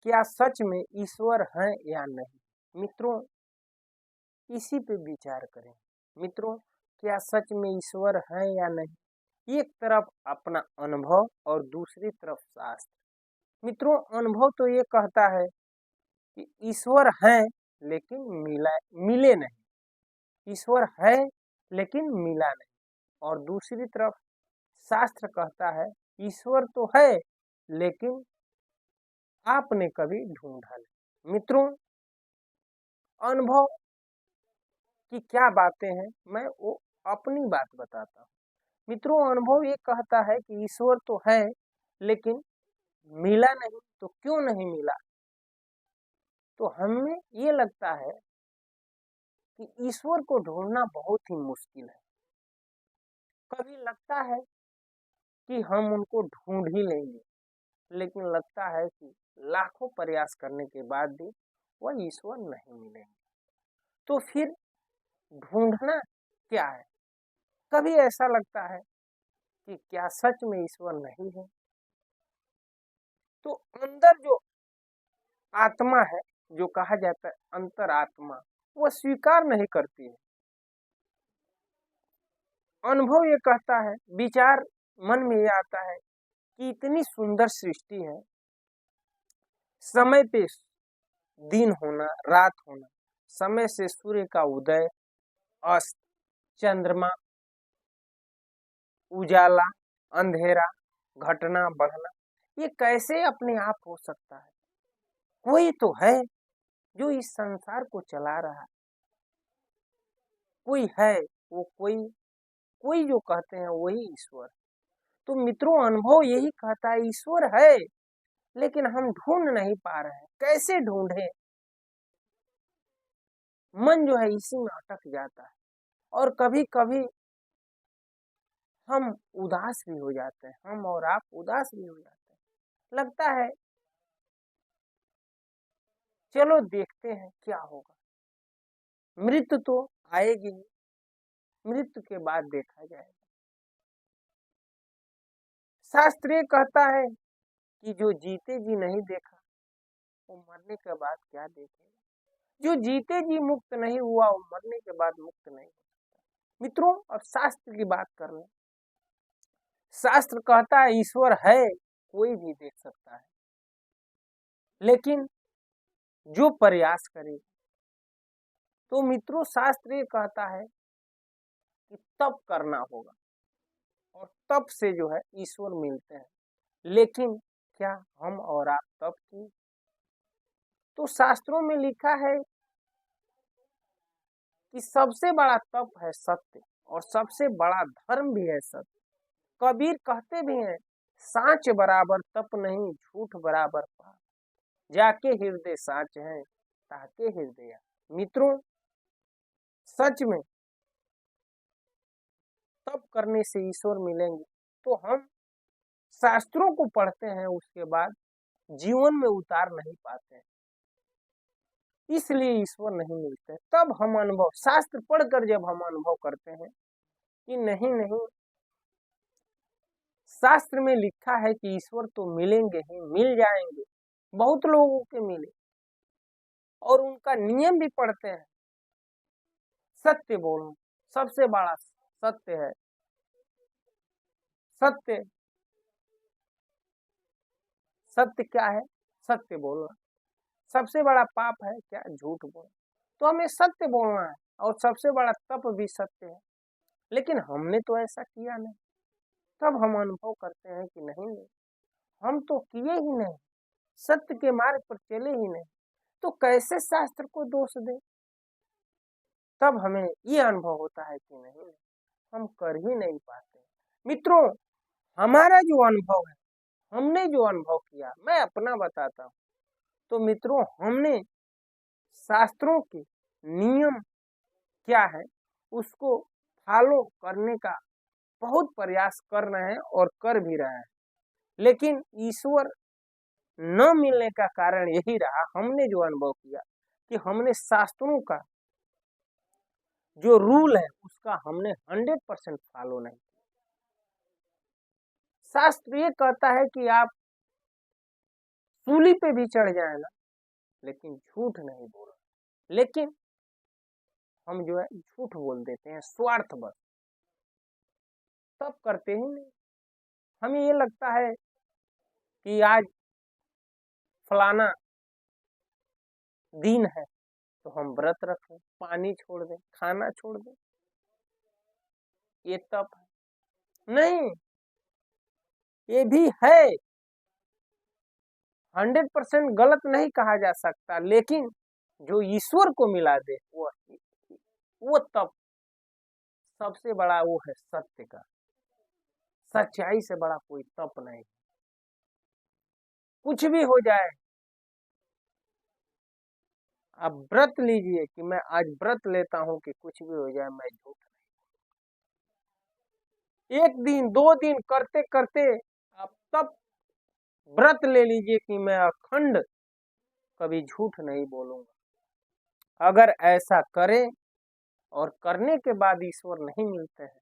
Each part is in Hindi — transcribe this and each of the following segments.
क्या सच में ईश्वर है या नहीं? मित्रों, इसी पे विचार करें। मित्रों, क्या सच में ईश्वर है या नहीं? एक तरफ अपना अनुभव और दूसरी तरफ शास्त्र। मित्रों, अनुभव तो ये कहता है कि ईश्वर है लेकिन मिले नहीं। ईश्वर है लेकिन मिला नहीं। और दूसरी तरफ शास्त्र कहता है ईश्वर तो है लेकिन आपने कभी ढूंढा नहीं। मित्रों, अनुभव की क्या बातें हैं, मैं वो अपनी बात बताता हूँ। मित्रों, अनुभव ये कहता है कि ईश्वर तो है लेकिन मिला नहीं। तो क्यों नहीं मिला? तो हमें ये लगता है कि ईश्वर को ढूंढना बहुत ही मुश्किल है। कभी लगता है कि हम उनको ढूंढ ही लेंगे, लेकिन लगता है कि लाखों प्रयास करने के बाद भी वह ईश्वर नहीं मिलेंगे। तो फिर ढूंढना क्या है? कभी ऐसा लगता है कि क्या सच में ईश्वर नहीं है? तो अंदर जो आत्मा है, जो कहा जाता है अंतरात्मा, वह स्वीकार नहीं करती है। अनुभव ये कहता है, विचार मन में ये आता है कि इतनी सुंदर सृष्टि है, समय पे दिन होना, रात होना, समय से सूर्य का उदय, अस्त, चंद्रमा, उजाला, अंधेरा, घटना बढ़ना, ये कैसे अपने आप हो सकता है? कोई तो है जो इस संसार को चला रहा है। कोई है, वो कोई कोई जो कहते हैं वही ईश्वर। तो मित्रों, अनुभव यही कहता है ईश्वर है लेकिन हम ढूंढ नहीं पा रहे हैं। कैसे ढूंढे? मन जो है इसी में अटक जाता है। और कभी कभी हम उदास भी हो जाते हैं, हम और आप उदास भी हो जाते हैं। लगता है चलो देखते हैं क्या होगा। मृत्यु तो आएगी ही, मृत्यु के बाद देखा जाएगा। शास्त्र ये कहता है कि जो जीते जी नहीं देखा, वो मरने के बाद क्या देखेगा? जो जीते जी मुक्त नहीं हुआ, वो मरने के बाद मुक्त नहीं हो सकता। मित्रों, अब शास्त्र की बात कर लें। शास्त्र कहता है ईश्वर है, कोई भी देख सकता है, लेकिन जो प्रयास करे। तो मित्रों, शास्त्र ये कहता है कि तप करना होगा और तप से जो है ईश्वर मिलते हैं। लेकिन क्या हम और आप तप की? तो शास्त्रों में लिखा है कि सबसे बड़ा तप है सत्य, और सबसे बड़ा धर्म भी है सत्य। कबीर कहते भी हैं, साँच बराबर तप नहीं, झूठ बराबर पाप, जाके हृदय साँच है, ताके हृदय। मित्रों, सच में तप करने से ईश्वर मिलेंगे। तो हम शास्त्रों को पढ़ते हैं, उसके बाद जीवन में उतार नहीं पाते हैं, इसलिए ईश्वर नहीं मिलते। तब हम अनुभव, शास्त्र पढ़कर जब हम अनुभव करते हैं कि नहीं नहीं, शास्त्र में लिखा है कि ईश्वर तो मिलेंगे ही, मिल जाएंगे। बहुत लोगों के मिले, और उनका नियम भी पढ़ते हैं। सत्य बोलना सबसे बड़ा सत्य है। सत्य, सत्य क्या है? सत्य बोलना। सबसे बड़ा पाप है क्या? झूठ बोलना। तो हमें सत्य बोलना है, और सबसे बड़ा तप भी सत्य है। लेकिन हमने तो ऐसा किया नहीं। तब हम अनुभव करते हैं कि नहीं नहीं, हम तो किए ही नहीं, सत्य के मार्ग पर चले ही नहीं, तो कैसे शास्त्र को दोष दे? तब हमें ये अनुभव होता है कि नहीं, हम कर ही नहीं पाते। मित्रों, हमारा जो अनुभव है, हमने जो अनुभव किया, मैं अपना बताता हूँ। तो मित्रों, हमने शास्त्रों के नियम क्या है, उसको फॉलो करने का बहुत प्रयास कर रहे हैं और कर भी रहे हैं। लेकिन ईश्वर न मिलने का कारण यही रहा, हमने जो अनुभव किया कि हमने शास्त्रों का जो रूल है उसका हमने 100% फॉलो नहीं किया। शास्त्र ये कहता है कि आप सूली पे भी चढ़ जाए ना, लेकिन झूठ नहीं बोलना। लेकिन हम जो है झूठ बोल देते हैं स्वार्थ बस, तब करते ही नहीं। हमें ये लगता है कि आज फलाना दिन है तो हम व्रत रखें, पानी छोड़ दें, खाना छोड़ दें, ये तप है नहीं। ये भी है, 100% गलत नहीं कहा जा सकता, लेकिन जो ईश्वर को मिला दे वो तप सबसे बड़ा वो है सत्य का। सच्चाई से बड़ा कोई तप नहीं। कुछ भी हो जाए, आप व्रत लीजिए कि मैं आज व्रत लेता हूं कि कुछ भी हो जाए मैं झूठ नहीं। एक दिन 2 दिन करते करते आप तब व्रत ले लीजिए कि मैं अखंड कभी झूठ नहीं बोलूंगा। अगर ऐसा करें और करने के बाद ईश्वर नहीं मिलते हैं,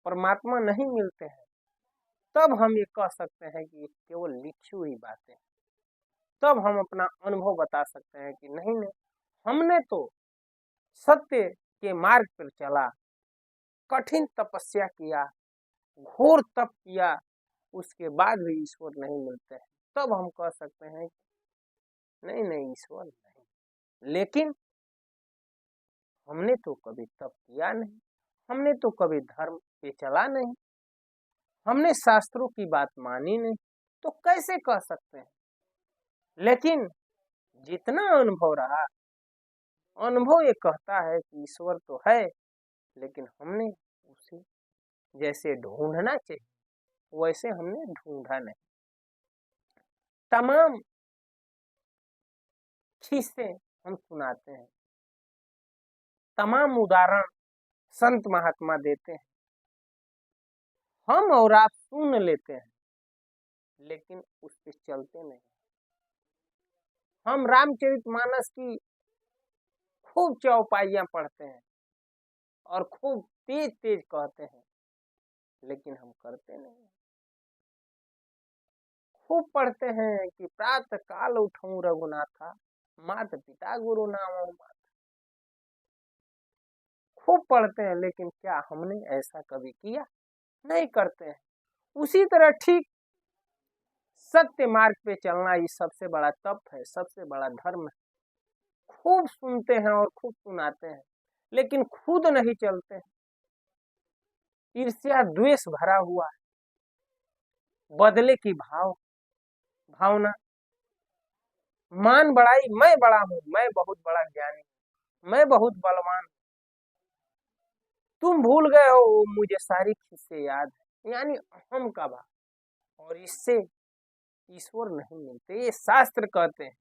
परमात्मा नहीं मिलते हैं, तब हम ये कह सकते हैं कि केवल लिखी हुई बातें। तब हम अपना अनुभव बता सकते हैं कि नहीं नहीं, हमने तो सत्य के मार्ग पर चला, कठिन तपस्या किया, घोर तप किया, उसके बाद भी ईश्वर नहीं मिलते हैं। तब हम कह सकते हैं नहीं नहीं ईश्वर नहीं। लेकिन हमने तो कभी तप किया नहीं, हमने तो कभी धर्म पे चला नहीं, हमने शास्त्रों की बात मानी नहीं, तो कैसे कह सकते हैं। लेकिन जितना अनुभव रहा, अनुभव ये कहता है कि ईश्वर तो है, लेकिन हमने उसे जैसे ढूंढना चाहिए वैसे हमने ढूंढा नहीं। तमाम किस्से हम सुनाते हैं, तमाम उदाहरण संत महात्मा देते हैं, हम और आप सुन लेते हैं, लेकिन उस पे चलते नहीं। हम रामचरितमानस की खूब चौपाइयां पढ़ते हैं और खूब तेज तेज कहते हैं, लेकिन हम करते नहीं। खूब पढ़ते हैं कि प्रातः काल उठूं रघुनाथा, माता पिता गुरु नाम माता। खूब पढ़ते हैं, लेकिन क्या हमने ऐसा कभी किया? नहीं करते हैं। उसी तरह ठीक सत्य मार्ग पे चलना ये सबसे बड़ा तप है, सबसे बड़ा धर्म है। खूब सुनते हैं और खूब सुनाते हैं, लेकिन खुद नहीं चलते हैं। ईर्ष्या द्वेष भरा हुआ है, बदले की भावना, मान बढ़ाई, मैं बड़ा हूं, मैं बहुत बड़ा ज्ञानी, मैं बहुत बलवान, तुम भूल गए हो मुझे सारी किस्से याद है, यानी अहम का भाव। और इससे ईश्वर नहीं मिलते, ये शास्त्र कहते हैं।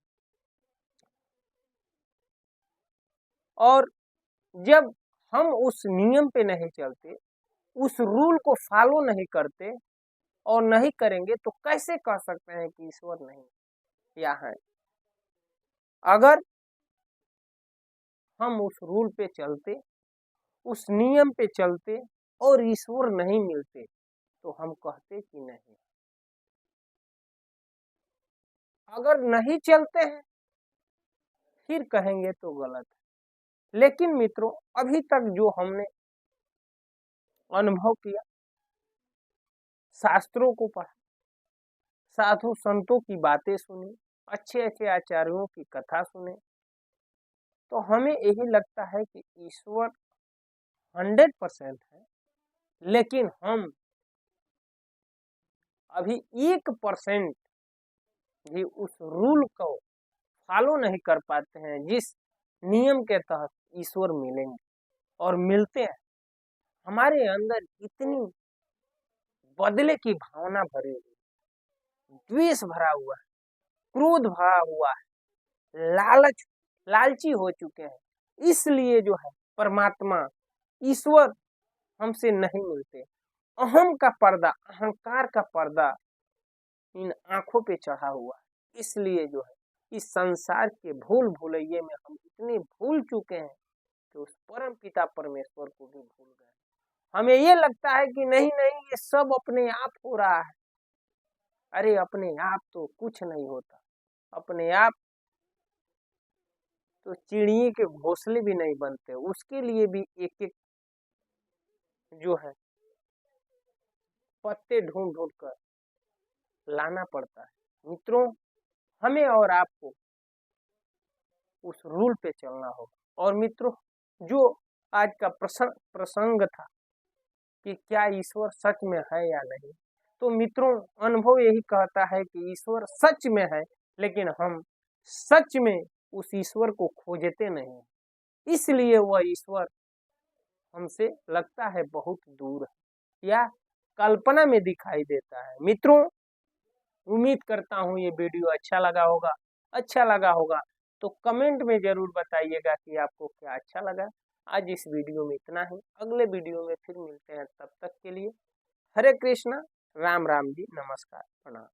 और जब हम उस नियम पे नहीं चलते, उस रूल को फॉलो नहीं करते और नहीं करेंगे, तो कैसे कह सकते हैं कि ईश्वर नहीं या है। अगर हम उस रूल पे चलते, उस नियम पे चलते और ईश्वर नहीं मिलते, तो हम कहते कि नहीं। अगर नहीं चलते हैं फिर कहेंगे तो गलत है। लेकिन मित्रों, अभी तक जो हमने अनुभव किया, शास्त्रों को पढ़ा, साधु संतों की बातें सुनी, अच्छे अच्छे आचार्यों की कथा सुने, तो हमें यही लगता है कि ईश्वर 100% है। लेकिन हम अभी 1% भी उस रूल को फॉलो नहीं कर पाते हैं जिस नियम के तहत ईश्वर मिलेंगे और मिलते हैं। हमारे अंदर इतनी बदले की भावना भरी हुई, द्वेष भरा हुआ है, क्रोध भरा हुआ है, लालची हो चुके हैं, इसलिए जो है परमात्मा ईश्वर हमसे नहीं मिलते। अहम का पर्दा, अहंकार का पर्दा इन आंखों पे चढ़ा हुआ है, इसलिए जो है इस संसार के भूल भुलैये में हम इतने भूल चुके हैं कि उस परम पिता परमेश्वर को भी भूल गए। हमें ये लगता है कि नहीं नहीं ये सब अपने आप हो रहा है, अरे अपने आप तो कुछ नहीं होता, अपने आप तो चिड़िए के घोंसले भी नहीं बनते, उसके लिए भी एक एक जो है पत्ते ढूंढ ढूंढ कर लाना पड़ता है। मित्रों, हमें और आपको उस रूल पे चलना होगा। और मित्रों, जो आज का प्रसंग था कि क्या ईश्वर सच में है या नहीं, तो मित्रों अनुभव यही कहता है कि ईश्वर सच में है, लेकिन हम सच में उस ईश्वर को खोजते नहीं, इसलिए वह ईश्वर हमसे लगता है बहुत दूर है या कल्पना में दिखाई देता है। मित्रों, उम्मीद करता हूँ ये वीडियो अच्छा लगा होगा। अच्छा लगा होगा तो कमेंट में जरूर बताइएगा कि आपको क्या अच्छा लगा। आज इस वीडियो में इतना ही, अगले वीडियो में फिर मिलते हैं, तब तक के लिए हरे कृष्णा, राम राम जी, नमस्कार, प्रणाम।